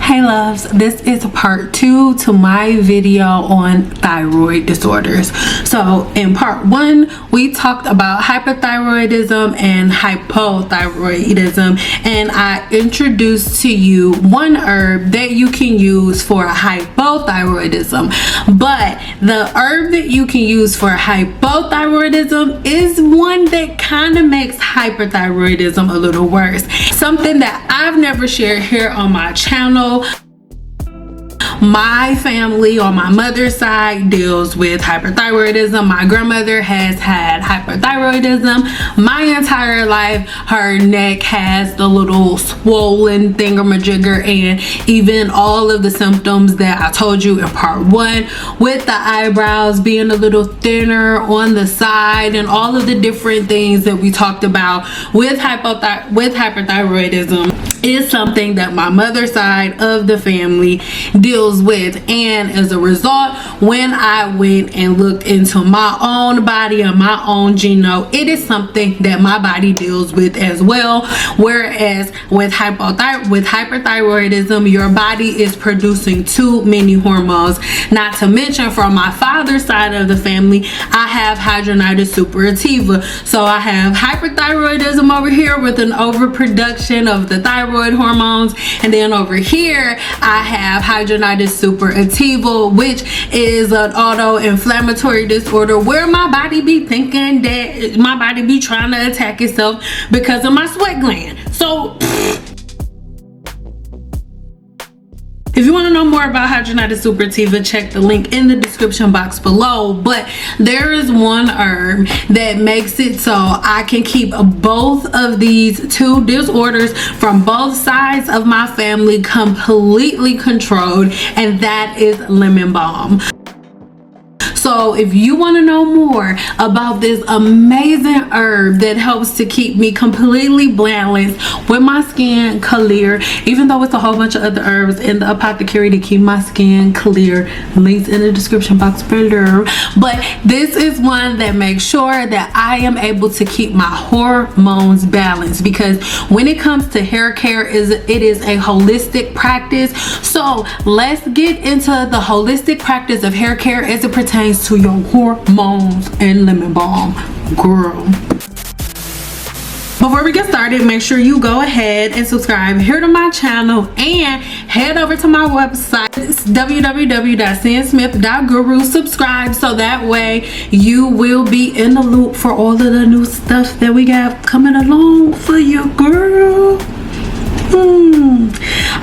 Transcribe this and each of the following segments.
Hey loves, this is part 2 to my video on thyroid disorders. So in part 1 we talked about hyperthyroidism and hypothyroidism, and I introduced to you one herb that you can use for hypothyroidism. But the herb that you can use for hypothyroidism is one that kind of makes hyperthyroidism a little worse. Something that I've never shared here on my channel. My family on my mother's side deals with hyperthyroidism. My grandmother has had hyperthyroidism my entire life. Her neck has the little swollen thingamajigger, and even all of the symptoms that I told you in part 1, with the eyebrows being a little thinner on the side and all of the different things that we talked about with hyperthyroidism, is something that my mother's side of the family deals with. And as a result, when I went and looked into my own body and my own genome, it is something that my body deals with as well. Whereas with hyperthyroidism, your body is producing too many hormones. Not to mention, from my father's side of the family, I have hidradenitis suppurativa. So I have hyperthyroidism over here with an overproduction of the thyroid hormones, and then over here I have hidradenitis suppurativa, which is an auto-inflammatory disorder where my body be thinking that my body be trying to attack itself because of my sweat gland. So if you want to know more about hidradenitis suppurativa, check the link in the description box below. But there is one herb that makes it so I can keep both of these two disorders from both sides of my family completely controlled, and that is lemon balm. So if you want to know more about this amazing herb that helps to keep me completely balanced with my skin clear, even though it's a whole bunch of other herbs in the Apothecary to keep my skin clear, links in the description box below, but this is one that makes sure that I am able to keep my hormones balanced, because when it comes to hair care, it is a holistic practice. So let's get into the holistic practice of hair care as it pertains to your hormones and lemon balm, girl. Before we get started, make sure you go ahead and subscribe here to my channel and head over to my website. It's www.cnsmith.guru. Subscribe so that way you will be in the loop for all of the new stuff that we got coming along for you, girl.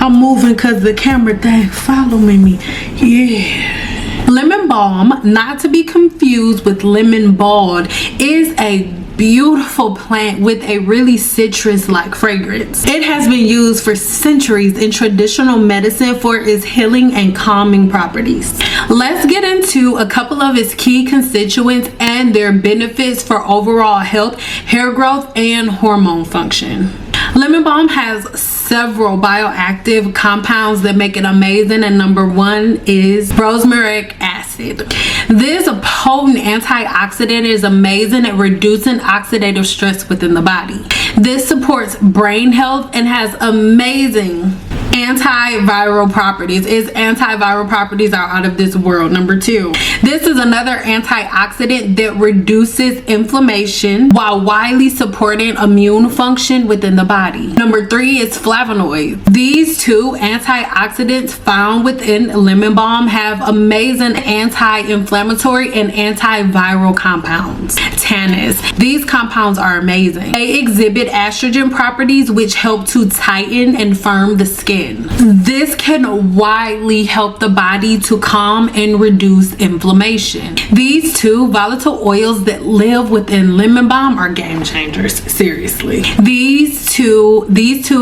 I'm moving because the camera thing following me. Yeah. Lemon balm, not to be confused with lemon balm, is a beautiful plant with a really citrus-like fragrance. It has been used for centuries in traditional medicine for its healing and calming properties. Let's get into a couple of its key constituents and their benefits for overall health, hair growth, and hormone function. Lemon balm has several bioactive compounds that make it amazing, and number 1 is rosmarinic acid. This potent antioxidant is amazing at reducing oxidative stress within the body. This supports brain health and has amazing antiviral properties. Its antiviral properties are out of this world. Number 2, this is another antioxidant that reduces inflammation while widely supporting immune function within the body. Number 3 is flavonoids. These two antioxidants found within lemon balm have amazing anti-inflammatory and antiviral compounds. Tannins. These compounds are amazing. They exhibit estrogen properties which help to tighten and firm the skin. This can widely help the body to calm and reduce inflammation. These two volatile oils that live within lemon balm are game changers, seriously. These two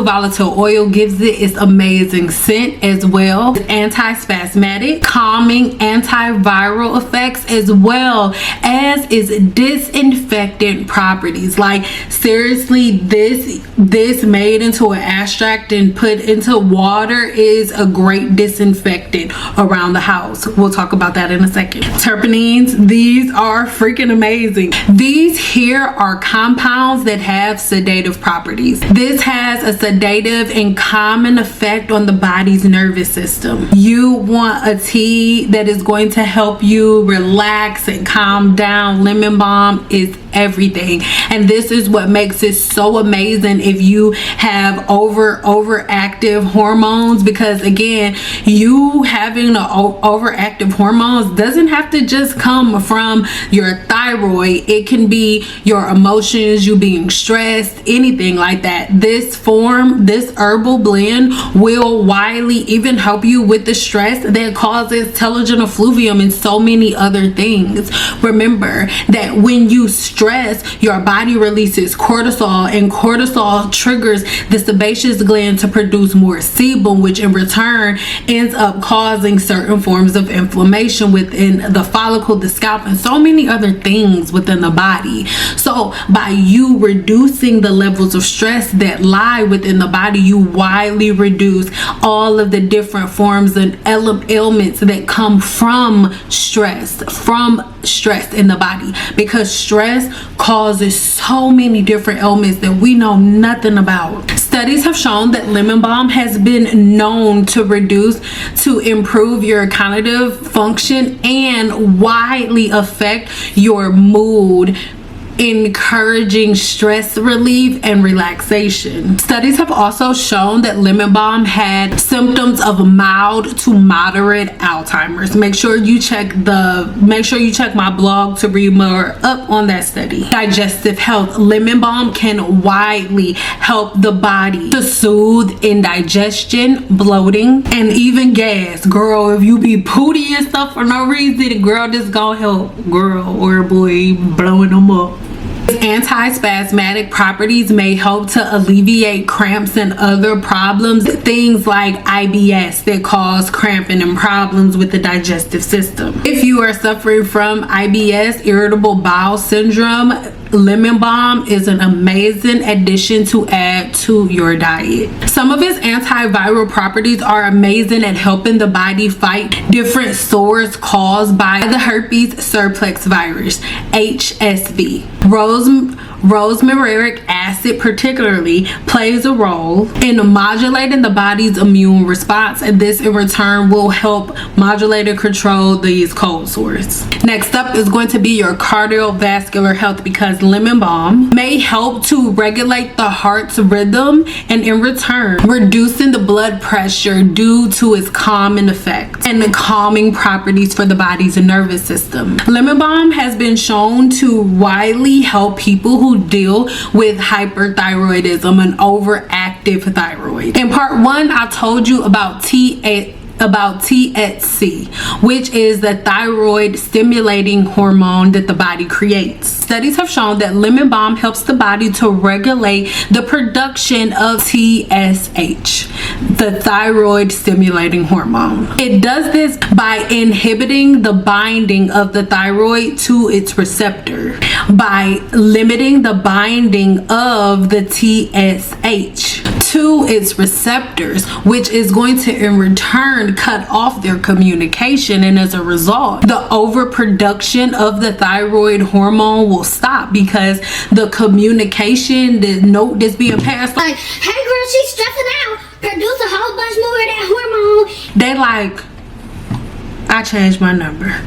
volatile oil gives it its amazing scent as well, anti-spasmodic, calming, antiviral effects, as well as its disinfectant properties. Like seriously, this made into an extract and put into water is a great disinfectant around the house. We'll talk about that in a second. Terpenes, these are freaking amazing. These here are compounds that have sedative properties. This has a sedative and calming effect on the body's nervous system. You want a tea that is going to help you relax and calm down. Lemon balm is everything, and this is what makes it so amazing if you have overactive hormones, because again, you having the overactive hormones doesn't have to just come from your thyroid. It can be your emotions, you being stressed, anything like that. This herbal blend will widely even help you with the stress that causes telogen effluvium and so many other things. Remember that when you stress, your body releases cortisol, and cortisol triggers the sebaceous gland to produce more sebum, which in return ends up causing certain forms of inflammation within the follicle, the scalp, and so many other things within the body. So by you reducing the levels of stress that lie within the body, you widely reduce all of the different forms and ailments that come from stress in the body, because stress causes so many different ailments that we know nothing about. Studies have shown that lemon balm has been known to improve your cognitive function and widely affect your mood, encouraging stress relief and relaxation. Studies have also shown that lemon balm had symptoms of mild to moderate Alzheimer's. Make sure you check my blog to read more up on that study. Digestive health. Lemon balm can widely help the body to soothe indigestion, bloating, and even gas. Girl, if you be pooty and stuff for no reason, girl, this gonna help girl or boy blowing them up. Anti-spasmodic properties may help to alleviate cramps and other problems, things like IBS that cause cramping and problems with the digestive system. If you are suffering from IBS, irritable bowel syndrome, lemon balm is an amazing addition to add to your diet. Some of its antiviral properties are amazing at helping the body fight different sores caused by the herpes simplex virus, HSV. Rosmarinic acid particularly plays a role in modulating the body's immune response, and this in return will help modulate and control these cold sores. Next up is going to be your cardiovascular health, because lemon balm may help to regulate the heart's rhythm and in return reducing the blood pressure due to its calming effect and the calming properties for the body's nervous system. Lemon balm has been shown to widely help people who deal with hyperthyroidism and overactive thyroid. In part 1, I told you about THC, which is the thyroid stimulating hormone that the body creates. Studies have shown that lemon balm helps the body to regulate the production of TSH, the thyroid stimulating hormone. It does this by inhibiting the binding of the thyroid to its receptor, by limiting the binding of the TSH to its receptors, which is going to in return cut off their communication, and as a result the overproduction of the thyroid hormone will stop, because the communication, the note that's being passed like, hey girl, she's stressing out, produce a whole bunch more of that hormone. They like, I changed my number.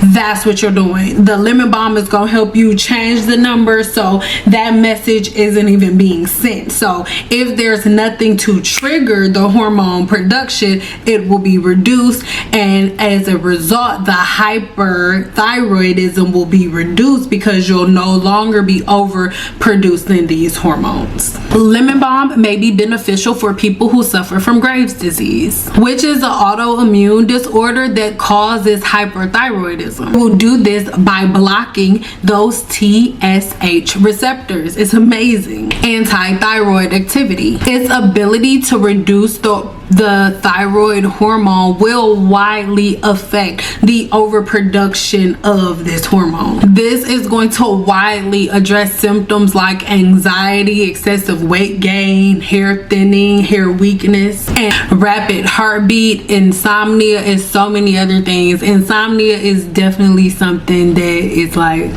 That's what you're doing. The lemon balm is going to help you change the number so that message isn't even being sent. So if there's nothing to trigger the hormone production, it will be reduced, and as a result the hyperthyroidism will be reduced, because you'll no longer be overproducing these hormones. Lemon balm may be beneficial for people who suffer from Graves' disease, which is an autoimmune disorder that causes hyperthyroidism. Will do this by blocking those TSH receptors. It's amazing. Anti-thyroid activity. Its ability to reduce the the thyroid hormone will widely affect the overproduction of this hormone. This is going to widely address symptoms like anxiety, excessive weight gain, hair thinning, hair weakness, and rapid heartbeat, insomnia, and so many other things. Insomnia is definitely something that is like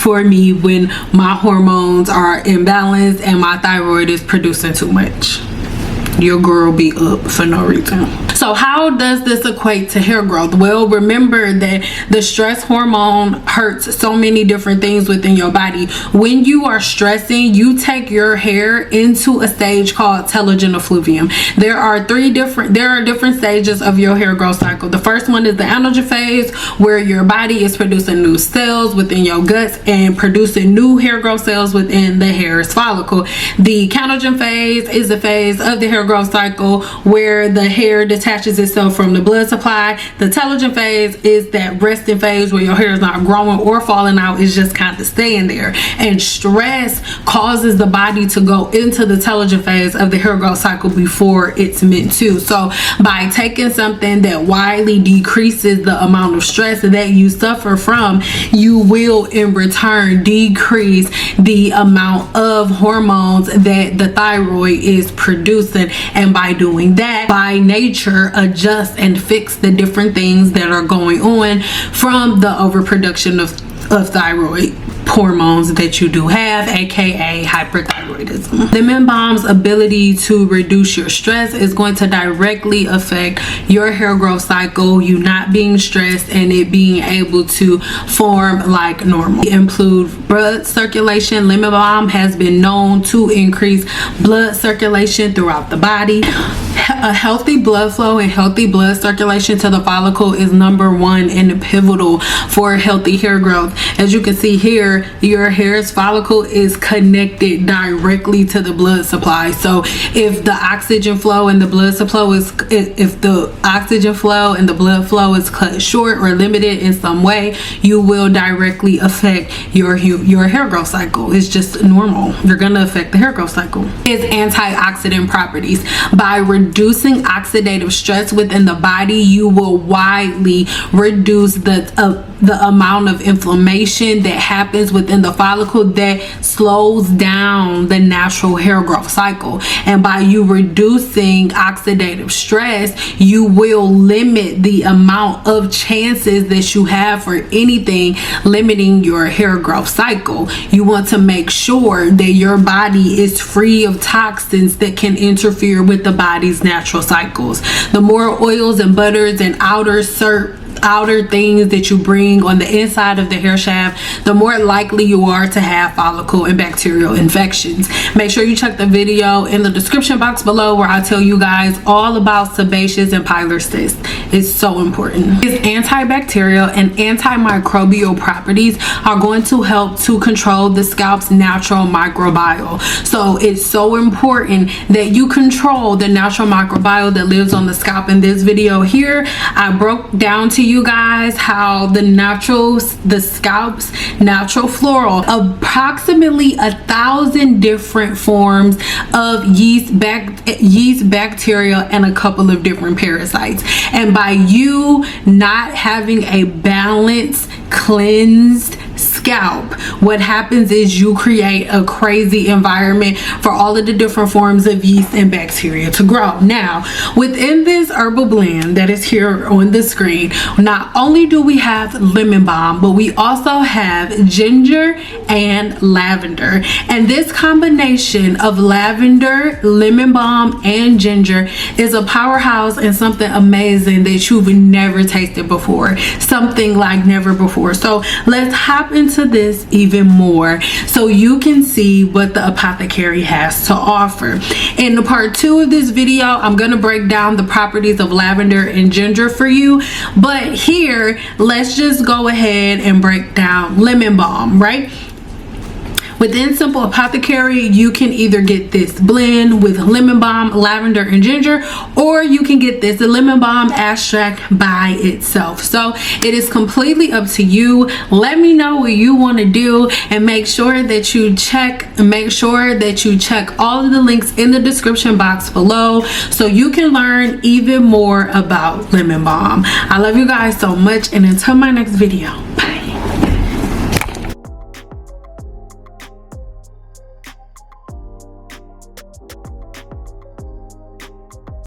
for me when my hormones are imbalanced and my thyroid is producing too much. Your girl be up for no reason. So how does this equate to hair growth? Well, remember that the stress hormone hurts so many different things within your body. When you are stressing, you take your hair into a stage called telogen effluvium. There are different stages of your hair growth cycle. The first one is the anagen phase, where your body is producing new cells within your guts and producing new hair growth cells within the hair follicle. The canogen phase is the phase of the hair growth cycle where the hair detaches itself from the blood supply. The telogen phase is that resting phase where your hair is not growing or falling out, it's just kind of staying there. And stress causes the body to go into the telogen phase of the hair growth cycle before it's meant to. So by taking something that widely decreases the amount of stress that you suffer from, you will in return decrease the amount of hormones that the thyroid is producing. And by doing that, by nature, adjust and fix the different things that are going on from the overproduction of thyroid hormones that you do have, aka hyperthyroidism. Lemon balm's ability to reduce your stress is going to directly affect your hair growth cycle, you not being stressed, and it being able to form like normal. Improve blood circulation. Lemon balm has been known to increase blood circulation throughout the body. A healthy blood flow and healthy blood circulation to the follicle is number one and pivotal for healthy hair growth. As you can see here, your hair's follicle is connected directly to the blood supply. So if the oxygen flow and the blood supply is cut short or limited in some way, you will directly affect your hair growth cycle. It's just normal. You're gonna affect the hair growth cycle. Its antioxidant properties. By reducing oxidative stress within the body, you will widely reduce the amount of inflammation that happens within the follicle that slows down the natural hair growth cycle. And by you reducing oxidative stress, you will limit the amount of chances that you have for anything limiting your hair growth cycle. You want to make sure that your body is free of toxins that can interfere with the body's natural cycles. The more oils and butters and outer things that you bring on the inside of the hair shaft, the more likely you are to have follicle and bacterial infections. Make sure you check the video in the description box below where I tell you guys all about sebaceous and pilar cysts. It's so important. Its antibacterial and antimicrobial properties are going to help to control the scalp's natural microbiome. So it's so important that you control the natural microbiome that lives on the scalp. In this video here, I broke down to you guys how the scalp's natural flora, approximately 1,000 different forms of yeast, bacteria, and a couple of different parasites. And by you not having a balanced, cleansed scalp, what happens is you create a crazy environment for all of the different forms of yeast and bacteria to grow. Now, within this herbal blend that is here on the screen, not only do we have lemon balm, but we also have ginger and lavender. And this combination of lavender, lemon balm, and ginger is a powerhouse and something amazing that you've never tasted before. Something like never before. So let's hop into this even more so you can see what the Apothecary has to offer. In the part 2 of this video, I'm going to break down the properties of lavender and ginger for you, but here let's just go ahead and break down lemon balm, right? Within Simple Apothecary, you can either get this blend with lemon balm, lavender, and ginger, or you can get this lemon balm extract by itself. So it is completely up to you. Let me know what you want to do, and make sure that you check all of the links in the description box below so you can learn even more about lemon balm. I love you guys so much, and until my next video.